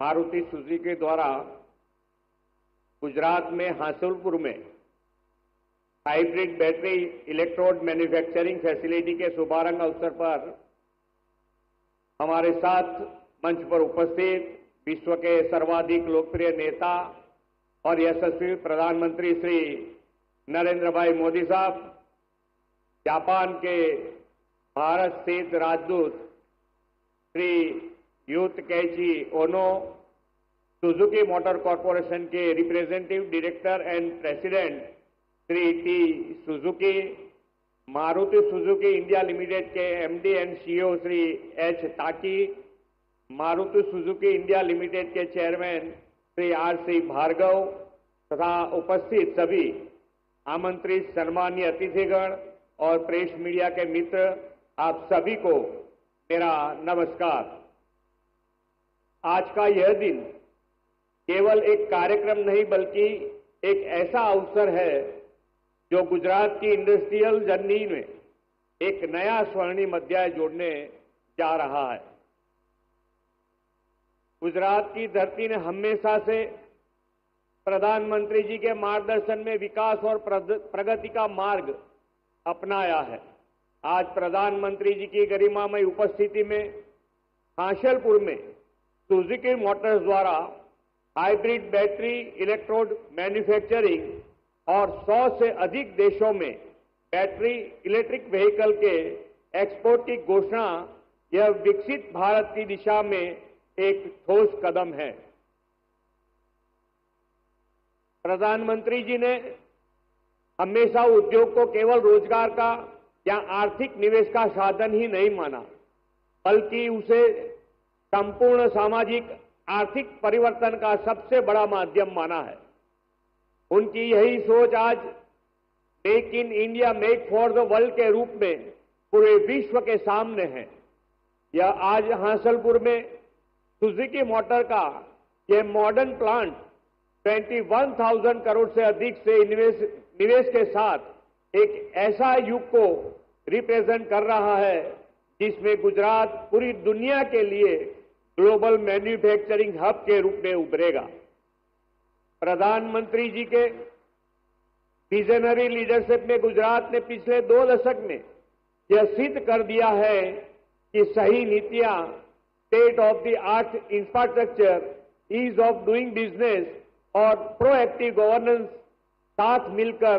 Maruti Suzuki द्वारा गुजरात में हासुलपुर में hybrid battery electrode manufacturing facility के शुभारंभ अवसर पर हमारे साथ मंच पर उपस्थित विश्व के सर्वाधिक लोकप्रिय नेता और यशस्वी प्रधानमंत्री श्री नरेंद्र भाई मोदी साहब, जापान के भारत स्थित राजदूत श्री यूत कैची ओनो, सुजुकी मोटर कॉरपोरेशन के representative director and president Shri T Suzuki, Maruti Suzuki India limited के MD and CEO Shri H ताकी, मारुति सुजुकी इंडिया लिमिटेड के चेयरमैन श्री आर.सी. भार्गव तथा उपस्थित सभी आमंत्रित सम्मानीय अतिथिगण और प्रेस मीडिया के मित्र, आप सभी को मेरा नमस्कार। आज का यह दिन केवल एक कार्यक्रम नहीं बल्कि एक ऐसा अवसर है जो गुजरात की इंडस्ट्रियल जर्नी में एक नया स्वर्णिम अध्याय जोड़ने जा रहा है। गुजरात की धरती ने हमेशा से प्रधानमंत्री जी के मार्गदर्शन में विकास और प्रगति का मार्ग अपनाया है। आज प्रधानमंत्री जी की गरिमामय उपस्थिति में हासुलपुर में सुजुकी मोटर्स द्वारा हाइब्रिड बैटरी इलेक्ट्रोड मैन्युफैक्चरिंग और 100 से अधिक देशों में बैटरी इलेक्ट्रिक व्हीकल के एक्सपोर्ट की घोषणा यह विकसित भारत की दिशा में एक ठोस कदम है। प्रधानमंत्री जी ने हमेशा उद्योग को केवल रोजगार का या आर्थिक निवेश का साधन ही नहीं माना, बल्कि उसे संपूर्ण सामाजिक आर्थिक परिवर्तन का सबसे बड़ा माध्यम माना है। उनकी यही सोच आज make in India make for the world के रूप में पूरे विश्व के सामने है। यह आज हासुलपुर में सुजुकी मोटर का यह मॉडर्न प्लांट 21,000 करोड़ से अधिक से निवेश के साथ एक ऐसा युग को रिप्रेजेंट कर रहा है जिसमें गुजरात पूरी दुनिया के लिए ग्लोबल मैन्युफैक्चरिंग हब के रूप में उभरेगा। प्रधानमंत्री जी के विजनरी लीडरशिप में गुजरात ने पिछले 2 दशक में यह सिद्ध कर दिया है कि सही नीतियां, state of the art infrastructure, ease of doing business और प्रोएक्टिव गवर्नेंस साथ मिलकर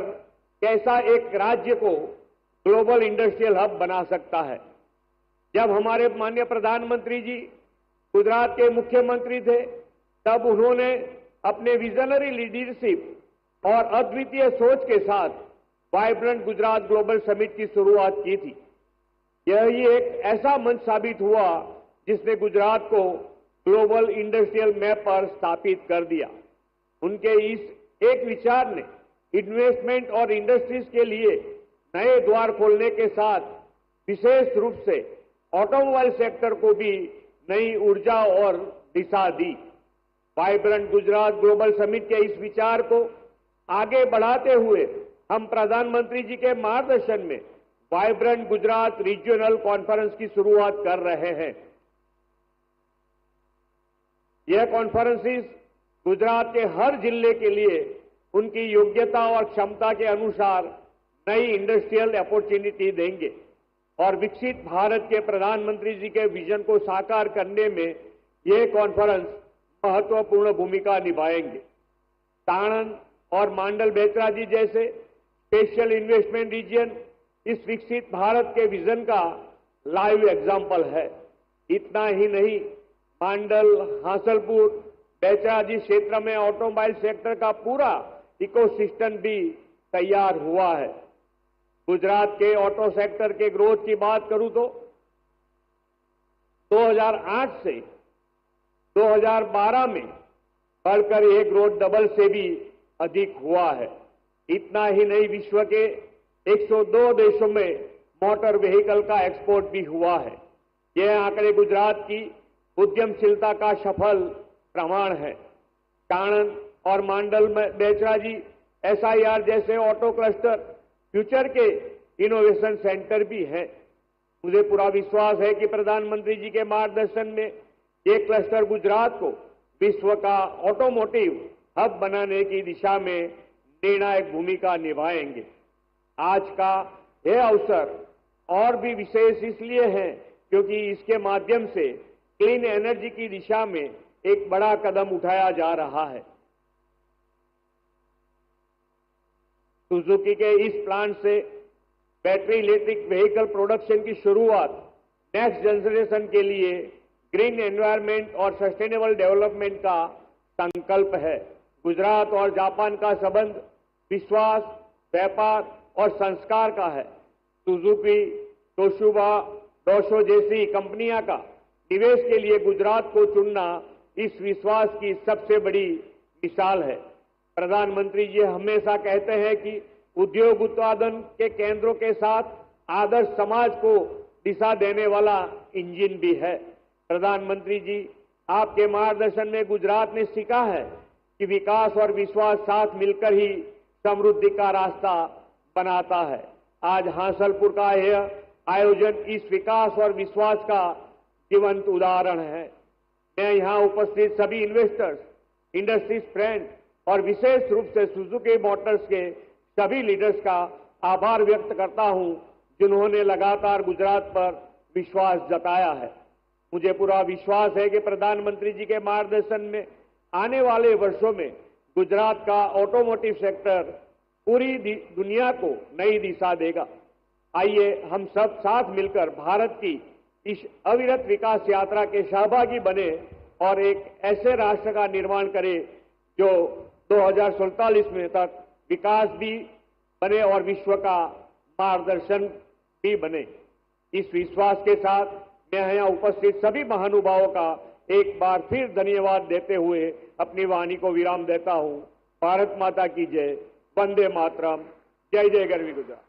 कैसा एक राज्य को ग्लोबल इंडस्ट्रियल हब बना सकता है। जब हमारे माननीय प्रधानमंत्री जी गुजरात के मुख्यमंत्री थे, तब उन्होंने अपने विजनरी लीडरशिप और अद्वितीय सोच के साथ वाइब्रेंट गुजरात ग्लोबल समिट की शुरुआत की थी। यह ही एक ऐसा मंच साबित हुआ जिसने गुजरात को ग्लोबल इंडस्ट्रियल मैप पर स्थापित कर दिया। उनके इस एक विचार ने इन्वेस्टमेंट और इंडस्ट्रीज के लिए नए द्वार खोलने के साथ विशेष रूप से ऑटोमोबाइल सेक्टर को भी नई ऊर्जा और दिशा दी। वाइब्रेंट गुजरात ग्लोबल समिट के इस विचार को आगे बढ़ाते हुए हम प्रधानमंत्री जी के मार्गदर्शन में वाइब्रेंट गुजरात रीजनल कॉन्फ्रेंस की शुरुआत कर रहे हैं। यह कॉन्फ्रेंसिस गुजरात के हर जिले के लिए उनकी योग्यता और क्षमता के अनुसार नई इंडस्ट्रियल अपॉर्चुनिटी देंगे और विकसित भारत के प्रधानमंत्री जी के विजन को साकार करने में यह कॉन्फ्रेंस महत्वपूर्ण भूमिका निभाएंगे। साणंद और मांडल बेतरा जी जैसे स्पेशल इन्वेस्टमेंट रीजन इस विकसित भारत के विजन का लाइव एग्जाम्पल है। इतना ही नहीं, मांडल, हासुलपुर, बेतरा जी क्षेत्र में ऑटोमोबाइल सेक्टर का पूरा इकोसिस्टम भी तैयार हुआ है। गुजरात के ऑटो सेक्टर के ग्रोथ की बात करूं तो 2008 से 2012 में बढ़कर यह ग्रोथ डबल से भी अधिक हुआ है। इतना ही नहीं, विश्व के 102 देशों में मोटर व्हीकल का एक्सपोर्ट भी हुआ है। यह आंकड़े गुजरात की उद्यमशीलता का सफल प्रमाण है। साणंद और मांडल में बेचरा जी SIR जैसे ऑटो क्लस्टर फ्यूचर के इनोवेशन सेंटर भी हैं। मुझे पूरा विश्वास है कि प्रधानमंत्री जी के मार्गदर्शन में ये क्लस्टर गुजरात को विश्व का ऑटोमोटिव हब बनाने की दिशा में निर्णायक भूमिका निभाएंगे। आज का यह अवसर और भी विशेष इसलिए है क्योंकि इसके माध्यम से क्लीन एनर्जी की दिशा में एक बड़ा कदम उठाया जा रहा है। सुजुकी के इस प्लांट से बैटरी इलेक्ट्रिक व्हीकल प्रोडक्शन की शुरुआत नेक्स्ट जनरेशन के लिए ग्रीन एनवायरनमेंट और सस्टेनेबल डेवलपमेंट का संकल्प है। गुजरात और जापान का संबंध विश्वास, व्यापार और संस्कार का है। सुजुकी, तोशिबा, डोशो जैसी कंपनियां का निवेश के लिए गुजरात को चुनना इस विश्वास की सबसे बड़ी मिसाल है। प्रधानमंत्री जी हमेशा कहते हैं कि उद्योग उत्पादन के केंद्रों के साथ आदर्श समाज को दिशा देने वाला इंजन भी है। प्रधानमंत्री जी, आपके मार्गदर्शन में गुजरात ने सीखा है कि विकास और विश्वास साथ मिलकर ही समृद्धि का रास्ता बनाता है। आज हासलपुर का यह आयोजन इस विकास और विश्वास का जीवंत उदाहरण है। मैं यहां उपस्थित सभी इन्वेस्टर्स, इंडस्ट्रीज फ्रेंड और विशेष रूप से सुजुकी मोटर्स के सभी लीडर्स का आभार व्यक्त करता हूं, जिन्होंने लगातार गुजरात पर विश्वास जताया है। मुझे पूरा विश्वास है कि प्रधानमंत्री जी के मार्गदर्शन में आने वाले वर्षों में गुजरात का ऑटोमोटिव सेक्टर पूरी दुनिया को नई दिशा देगा। आइए हम सब साथ मिलकर भारत की इस अविरत विकास यात्रा के सहभागी बने और एक ऐसे राष्ट्र का निर्माण करें जो 2047 में तक विकास भी बने और विश्व का मार्गदर्शन भी बने। इस विश्वास के साथ मैं यहाँ उपस्थित सभी महानुभावों का एक बार फिर धन्यवाद देते हुए अपनी वाणी को विराम देता हूँ। भारत माता की जय, वंदे मातरम, जय जय गरवी गुजरात।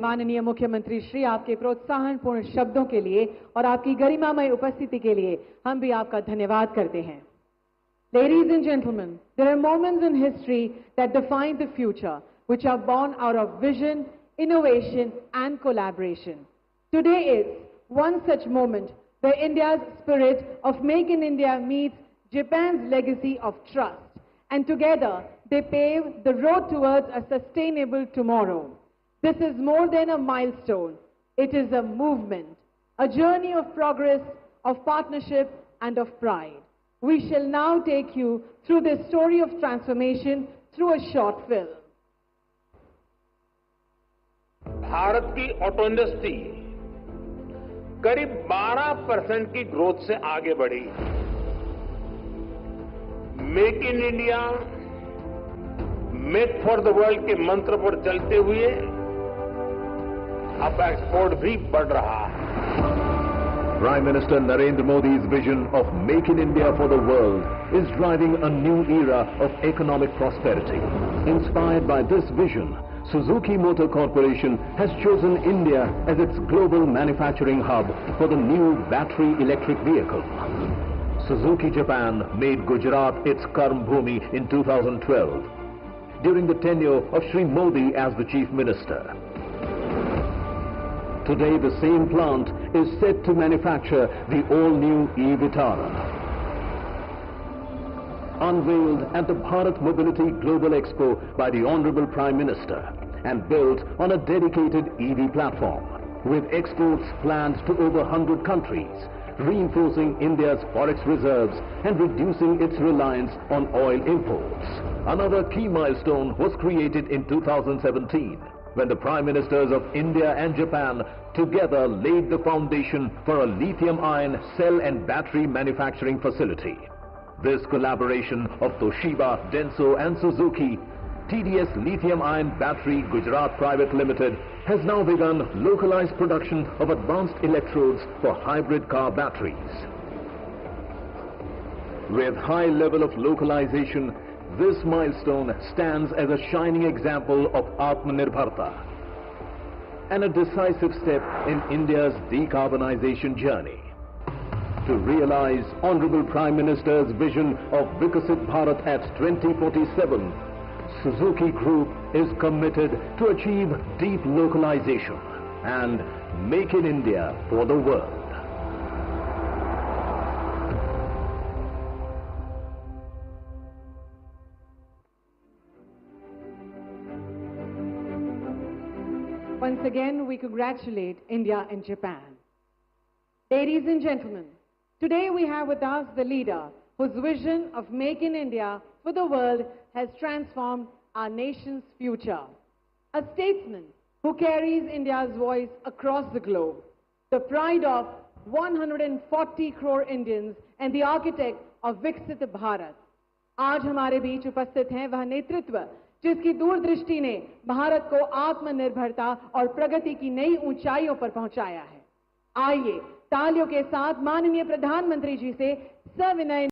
माननीय मुख्यमंत्री श्री, आपके प्रोत्साहनपूर्ण शब्दों के लिए और आपकी गरिमामय उपस्थिति के लिए हम भी आपका धन्यवाद करते हैं। Ladies and gentlemen, there are moments in history that define the future, which are born out of vision, innovation, and collaboration. Today is one such moment where India's spirit of Make in India meets Japan's legacy of trust, and together they pave the road towards a sustainable tomorrow. This is more than a milestone. It is a movement, a journey of progress, of partnership, and of pride. We shall now take you through the story of transformation through a short film. Bharat की auto industry करीब 12% की growth से आगे बढ़ी। Make in India, make for the world के मंत्र पर चलते हुए अब एक्सपोर्ट भी बढ़ रहा है। Prime Minister Narendra Modi's vision of Make in India for the world is driving a new era of economic prosperity. Inspired by this vision, Suzuki Motor Corporation has chosen India as its global manufacturing hub for the new battery electric vehicle. Suzuki Japan made Gujarat its Karm Bhumi in 2012 during the tenure of Shri Modi as the Chief Minister. Today, the same plant is set to manufacture the all-new e-Vitara. Unveiled at the Bharat Mobility Global Expo by the Honorable Prime Minister and built on a dedicated EV platform, with exports planned to over 100 countries, reinforcing India's forex reserves and reducing its reliance on oil imports. Another key milestone was created in 2017, when the Prime Ministers of India and Japan together laid the foundation for a lithium-ion cell and battery manufacturing facility. This collaboration of Toshiba, Denso and Suzuki, TDS Lithium-Ion Battery Gujarat Private Limited, has now begun localized production of advanced electrodes for hybrid car batteries. With high level of localization, this milestone stands as a shining example of Atmanirbharta and a decisive step in India's decarbonization journey. To realize Honorable Prime Minister's vision of Vikasit Bharat at 2047, Suzuki Group is committed to achieve deep localization and make in India for the world. Once again, we congratulate India and Japan. Ladies and gentlemen, today we have with us the leader whose vision of Make in India for the world has transformed our nation's future. A statesman who carries India's voice across the globe, the pride of 140 crore Indians and the architect of Viksit Bharat. आज हमारे बीच उपस्थित हैं वह नेतृत्व जिसकी दूरदृष्टि ने भारत को आत्मनिर्भरता और प्रगति की नई ऊंचाइयों पर पहुंचाया है। आइए तालियों के साथ माननीय प्रधानमंत्री जी से सविनय